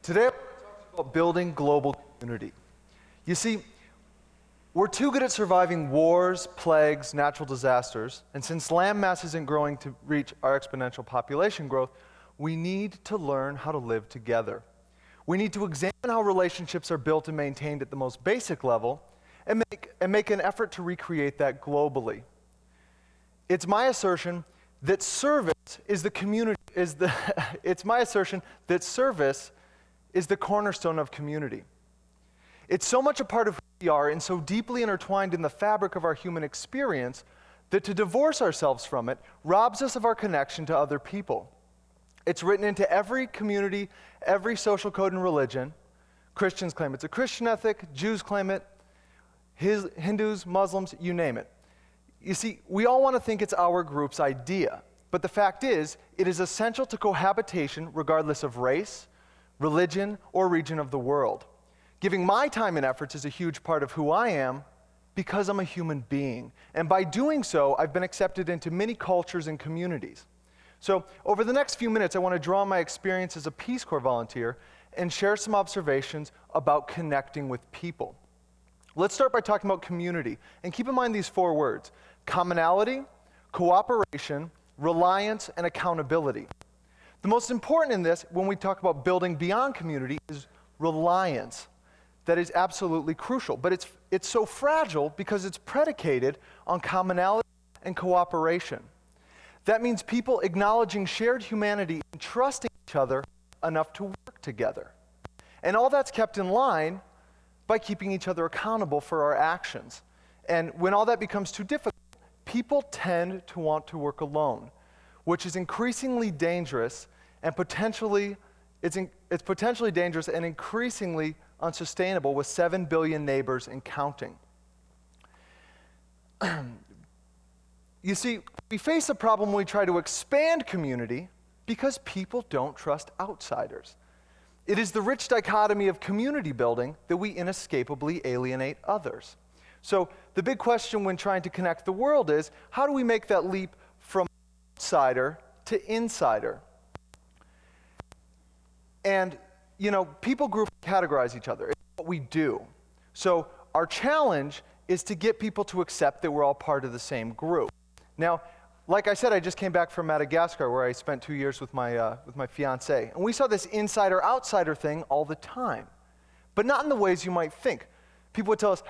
Today, I'm going to talk about building global community. You see, we're too good at surviving wars, plagues, natural disasters, and since land mass isn't growing to reach our exponential population growth, we need to learn how to live together. We need to examine how relationships are built and maintained at the most basic level, and make an effort to recreate that globally. It's my assertion that service is the cornerstone of community. It's so much a part of who we are and so deeply intertwined in the fabric of our human experience that to divorce ourselves from it robs us of our connection to other people. It's written into every community, every social code and religion. Christians claim it's a Christian ethic, Jews claim it, Hindus, Muslims, you name it. You see, we all want to think it's our group's idea, but the fact is, it is essential to cohabitation regardless of race, religion, or region of the world. Giving my time and efforts is a huge part of who I am because I'm a human being. And by doing so, I've been accepted into many cultures and communities. So over the next few minutes, I want to draw on my experience as a Peace Corps volunteer and share some observations about connecting with people. Let's start by talking about community. And keep in mind these 4 words: commonality, cooperation, reliance, and accountability. The most important in this, when we talk about building beyond community, is reliance. That is absolutely crucial. But it's so fragile because it's predicated on commonality and cooperation. That means people acknowledging shared humanity and trusting each other enough to work together. And all that's kept in line by keeping each other accountable for our actions. And when all that becomes too difficult, people tend to want to work alone, which is increasingly dangerous and it's potentially dangerous and increasingly unsustainable with 7 billion neighbors and counting. You see, we face a problem when we try to expand community because people don't trust outsiders. It is the rich dichotomy of community building that we inescapably alienate others. So the big question when trying to connect the world is, how do we make that leap from outsider to insider? And, people group categorize each other. It's what we do. So our challenge is to get people to accept that we're all part of the same group. Now, like I said, I just came back from Madagascar where I spent 2 years with my fiancée. And we saw this insider-outsider thing all the time, but not in the ways you might think. People would tell us,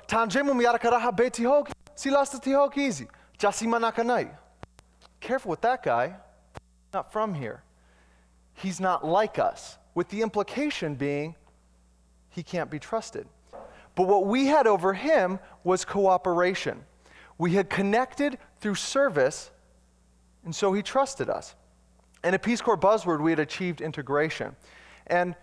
careful with that guy, he's not from here. He's not like us, with the implication being he can't be trusted. But what we had over him was cooperation. We had connected through service, and so he trusted us. And a Peace Corps buzzword, we had achieved integration. And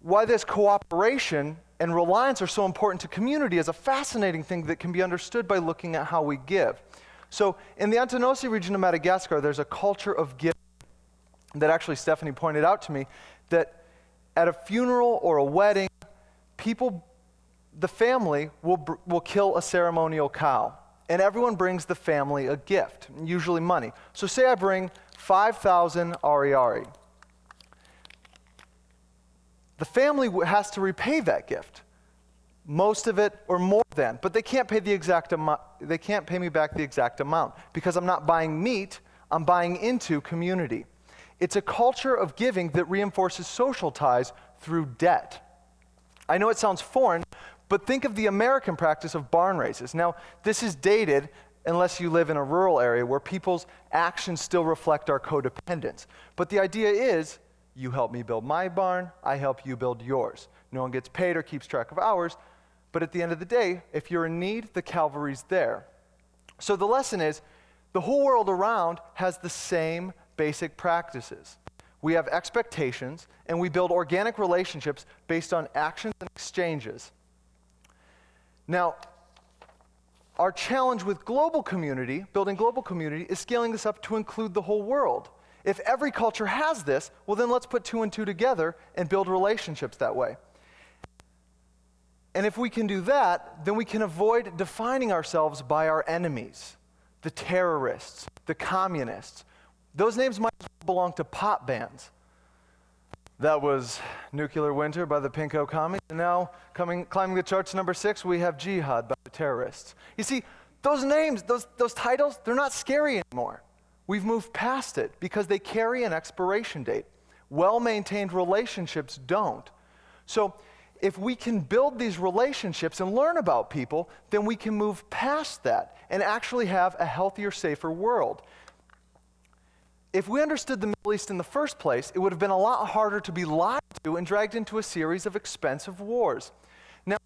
why this cooperation and reliance are so important to community is a fascinating thing that can be understood by looking at how we give. So in the Antanosi region of Madagascar, there's a culture of giving that actually Stephanie pointed out to me, that at a funeral or a wedding, the family will kill a ceremonial cow, and everyone brings the family a gift, usually money. So say I bring 5,000 ariari. The family has to repay that gift, most of it or more than, but they can't pay the exact amount. They can't pay me back the exact amount because I'm not buying meat, I'm buying into community. It's a culture of giving that reinforces social ties through debt. I know it sounds foreign, but think of the American practice of barn raises. Now, this is dated unless you live in a rural area where people's actions still reflect our codependence. But the idea is, you help me build my barn, I help you build yours. No one gets paid or keeps track of hours, but at the end of the day, if you're in need, the cavalry's there. So the lesson is, the whole world around has the same basic practices. We have expectations, and we build organic relationships based on actions and exchanges. Now, our challenge with global community, building global community, is scaling this up to include the whole world. If every culture has this, well then let's put 2 and 2 together and build relationships that way. And if we can do that, then we can avoid defining ourselves by our enemies, the terrorists, the communists. Those names might belong to pop bands. That was Nuclear Winter by the Pinko Commies. And now, climbing the charts, number 6, we have Jihad by the Terrorists. You see, those names, those titles, they're not scary anymore. We've moved past it because they carry an expiration date. Well-maintained relationships don't. So if we can build these relationships and learn about people, then we can move past that and actually have a healthier, safer world. If we understood the Middle East in the first place, it would have been a lot harder to be lied to and dragged into a series of expensive wars. Now,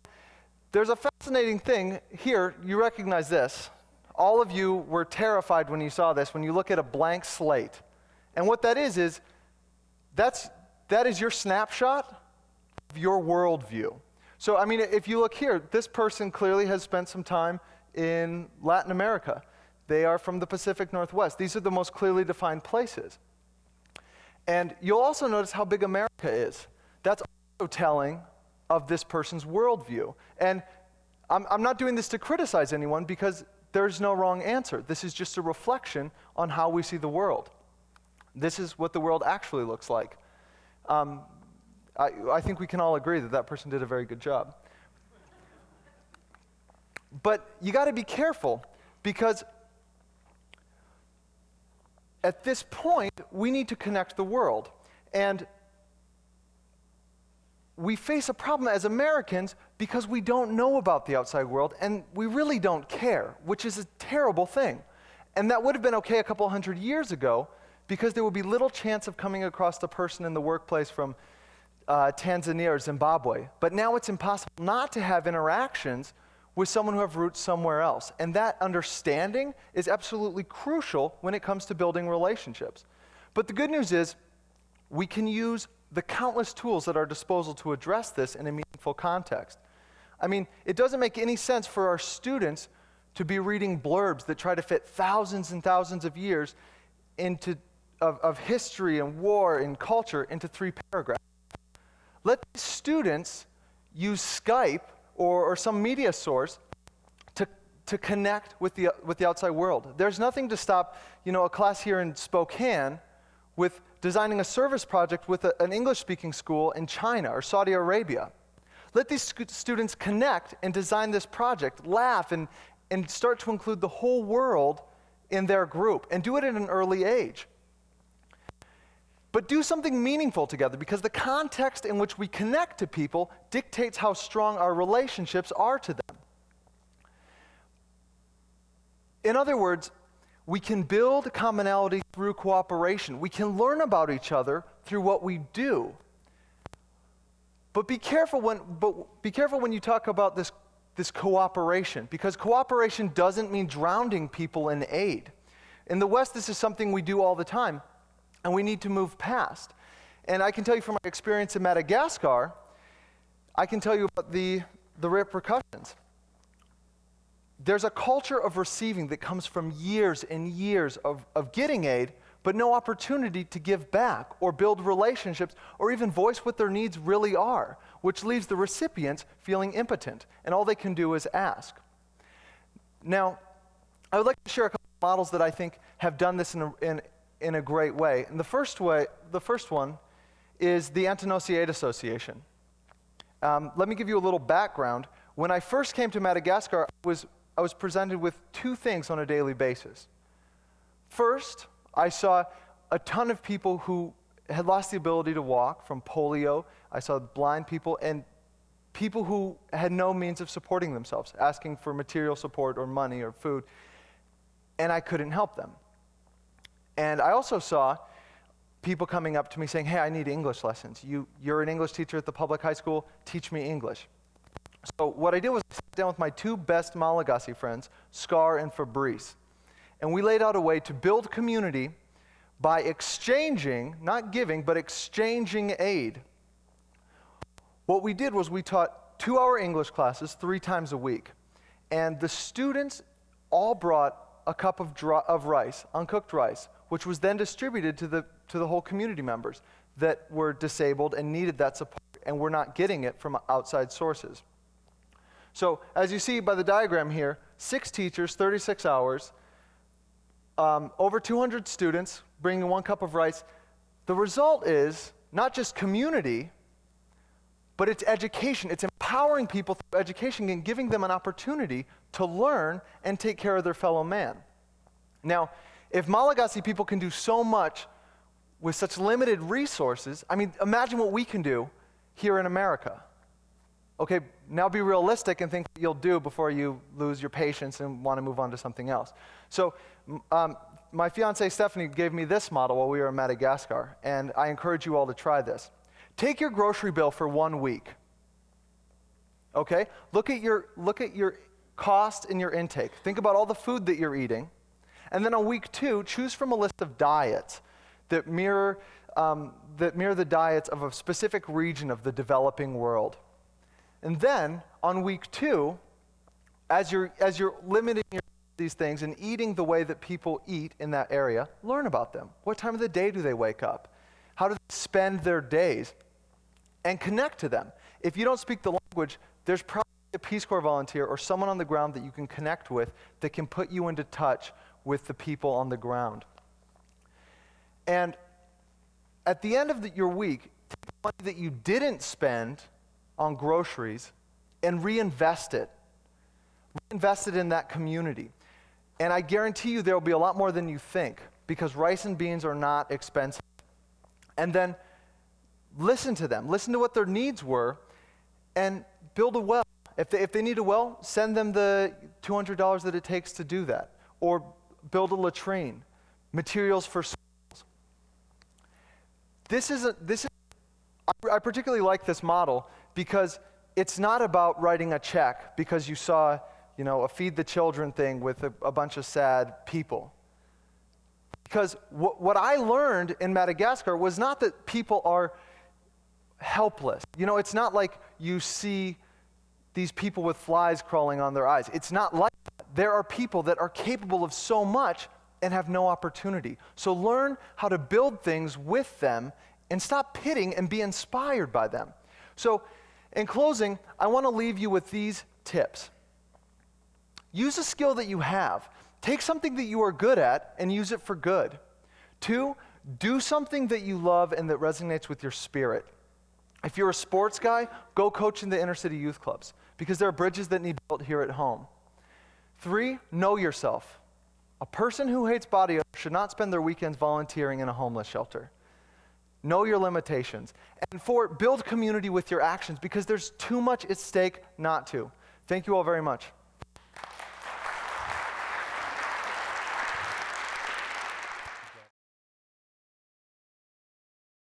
there's a fascinating thing here. You recognize this. All of you were terrified when you saw this, when you look at a blank slate. And what that is that is your snapshot of your worldview. So, I mean, if you look here, this person clearly has spent some time in Latin America. They are from the Pacific Northwest. These are the most clearly defined places. And you'll also notice how big America is. That's also telling of this person's worldview. And I'm not doing this to criticize anyone because there's no wrong answer. This is just a reflection on how we see the world. This is what the world actually looks like. I think we can all agree that that person did a very good job. But you got to be careful because at this point, we need to connect the world. And we face a problem as Americans because we don't know about the outside world and we really don't care, which is a terrible thing. And that would have been okay a couple hundred years ago because there would be little chance of coming across the person in the workplace from Tanzania or Zimbabwe. But now it's impossible not to have interactions with someone who have roots somewhere else. And that understanding is absolutely crucial when it comes to building relationships. But the good news is we can use the countless tools at our disposal to address this in a meaningful context. I mean, it doesn't make any sense for our students to be reading blurbs that try to fit thousands and thousands of years of history and war and culture into 3 paragraphs. Let students use Skype or some media source to connect with the outside world. There's nothing to stop, a class here in Spokane with designing a service project with an English-speaking school in China or Saudi Arabia. Let these students connect and design this project, laugh, and start to include the whole world in their group, and do it at an early age. But do something meaningful together because the context in which we connect to people dictates how strong our relationships are to them. In other words, we can build commonality through cooperation. We can learn about each other through what we do. But be careful when you talk about this cooperation, because cooperation doesn't mean drowning people in aid. In the West, this is something we do all the time, and we need to move past. And I can tell you from my experience in Madagascar, I can tell you about the repercussions. There's a culture of receiving that comes from years and years of getting aid, but no opportunity to give back or build relationships or even voice what their needs really are, which leaves the recipients feeling impotent, and all they can do is ask. Now, I would like to share a couple of models that I think have done this in a great way. And the first one is the Anti-Dissociation Association. Let me give you a little background. When I first came to Madagascar, I was presented with 2 things on a daily basis. First, I saw a ton of people who had lost the ability to walk from polio. I saw blind people and people who had no means of supporting themselves, asking for material support or money or food, and I couldn't help them. And I also saw people coming up to me saying, hey, I need English lessons. You're an English teacher at the public high school, teach me English. So what I did was I sat down with my 2 best Malagasy friends, Carr and Fabrice, and we laid out a way to build community by exchanging, not giving, but exchanging aid. What we did was we taught 2-hour English classes 3 times a week, and the students all brought a cup of rice, uncooked rice, which was then distributed to the whole community members that were disabled and needed that support and were not getting it from outside sources. So as you see by the diagram here, 6 teachers, 36 hours, over 200 students bringing 1 cup of rice. The result is not just community, but it's education. It's empowering people through education and giving them an opportunity to learn and take care of their fellow man. Now, if Malagasy people can do so much with such limited resources, I mean, imagine what we can do here in America. Okay, now be realistic and think what you'll do before you lose your patience and want to move on to something else. So, my fiancée Stephanie gave me this model while we were in Madagascar, and I encourage you all to try this. Take your grocery bill for 1 week. Okay? Look at your cost and your intake. Think about all the food that you're eating. And then on week 2, choose from a list of diets that mirror the diets of a specific region of the developing world. And then on week 2, as you're limiting these things and eating the way that people eat in that area, learn about them. What time of the day do they wake up? How do they spend their days? And connect to them. If you don't speak the language, there's probably a Peace Corps volunteer or someone on the ground that you can connect with that can put you into touch with the people on the ground. And at the end of your week, take the money that you didn't spend on groceries and reinvest it. Reinvest it in that community. And I guarantee you there will be a lot more than you think, because rice and beans are not expensive. And then listen to them. Listen to what their needs were and build a well. If they need a well, send them the $200 that it takes to do that. Or build a latrine, materials for schools. I particularly like this model because it's not about writing a check because you saw, a feed the children thing with a bunch of sad people. Because what I learned in Madagascar was not that people are helpless. It's not like you see these people with flies crawling on their eyes. It's not like that. There are people that are capable of so much and have no opportunity. So learn how to build things with them and stop pitting and be inspired by them. So in closing, I want to leave you with these tips. Use a skill that you have. Take something that you are good at and use it for good. 2, do something that you love and that resonates with your spirit. If you're a sports guy, go coach in the inner city youth clubs because there are bridges that need built here at home. 3, know yourself. A person who hates body odor should not spend their weekends volunteering in a homeless shelter. Know your limitations. And 4, build community with your actions because there's too much at stake not to. Thank you all very much.